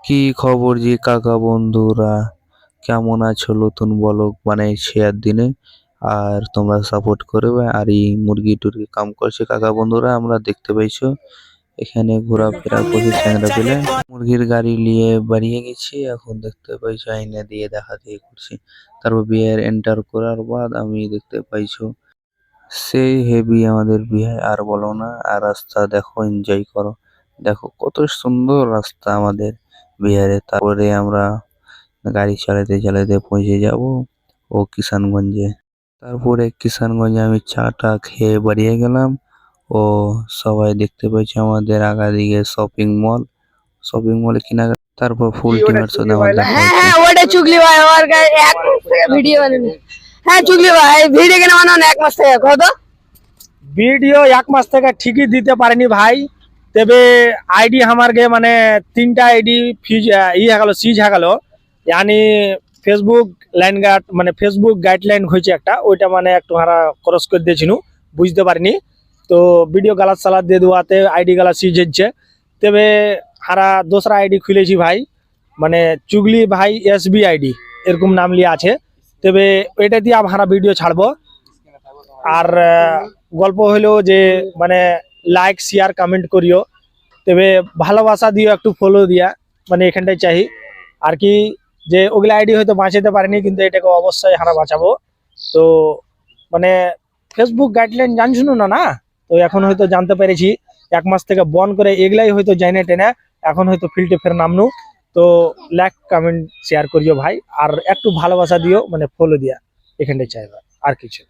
কি খবর যে কাকা বন্ধুরা, কেমন আছো? নতুন ব্লগ বানাইছি আর দিনে, আর তোমরা সাপোর্ট করবে। আর এই মুরগি টুরগি কাম করছে কাকা বন্ধুরা, আমরা দেখতে পাইছো এখানে ঘোরাফেরা করছে চ্যাংরা পেলে। মুরগির গাড়ি নিয়ে বাড়িয়ে গেছি, এখন দেখতে পাইছো আইনা দিয়ে দেখা দিয়ে করছি। তারপর বিয়ের এন্টার করার বাদ আমি দেখতে পাইছো সেই হেভি আমাদের বিয়ে, আর বলো না। আর রাস্তা দেখো, এনজয় করো, দেখো কত সুন্দর রাস্তা আমাদের বিহারে। তারপরে আমরা গাড়ি চালাতে চালাতে পৌঁছে যাব ও কিষানগঞ্জে। তারপরে কিষানগঞ্জে আমি চাটা খেয়ে বাড়িয়ে গেলাম। ও সবাই দেখতে পাচ্ছি আমাদের আগা দিকে শপিং মলে কেনাকাটা, তারপর ফুল টিমের সাথে আমার দেখা হ্যাঁ হচ্ছে। হ্যাঁ ওটা চুগলি ভাই আমার এক মাস থেকে ভিডিও বানানো। হ্যাঁ চুগলি ভাই ভিডিও কেন বানানো এক মাস থেকে কত ভিডিও এক মাস থেকে ঠিকই দিতে পারেনি ভাই। তবে আইডি আমার গে মানে 3টা আইডি ফিজ হয়ে গেল, সিজ হয়ে গেল। यानी ফেসবুক লাইন গার্ড মানে ফেসবুক গাইডলাইন হয়েছে একটা, ওইটা মানে একটু হারা ক্রস করে দিয়েছিল, বুঝতে পারিনি। তো ভিডিও গালাত সালাদ দিয়ে দেওয়াতে আইডি গালা সিজ হচ্ছে। তবে হারা দোসরা আইডি খুলেছি ভাই, মানে চুগলি ভাই এসবি আইডি এরকম নাম লিয়ে আছে। তবে ওইটা দিয়ে আমরা ভিডিও ছাড়বো। আর গল্প হলো যে মানে লাইক শেয়ার কমেন্ট করিও, তবে ভালোবাসা দিও, একটু ফলো দিয়া, মানে এখানটাই চাই আর কি। যে ওগুলা আইডি হয়তো বাঁচাতে পারিনি, কিন্তু এটাকে অবশ্যই হারা বাঁচাবো। তো মানে ফেসবুক গাইডলাইন জানশুনো না না, তো এখন হয়তো জানতে পেরেছি। এক মাস থেকে বন করে এগুলাই হয়তো জানে টেনে, এখন হয়তো ফিল্ডে ফের নামনু। তো লাইক কমেন্ট শেয়ার করিও ভাই, আর একটু ভালোবাসা দিও, মানে ফলো দিয়া, এখানটাই চাইবা আর কিছু।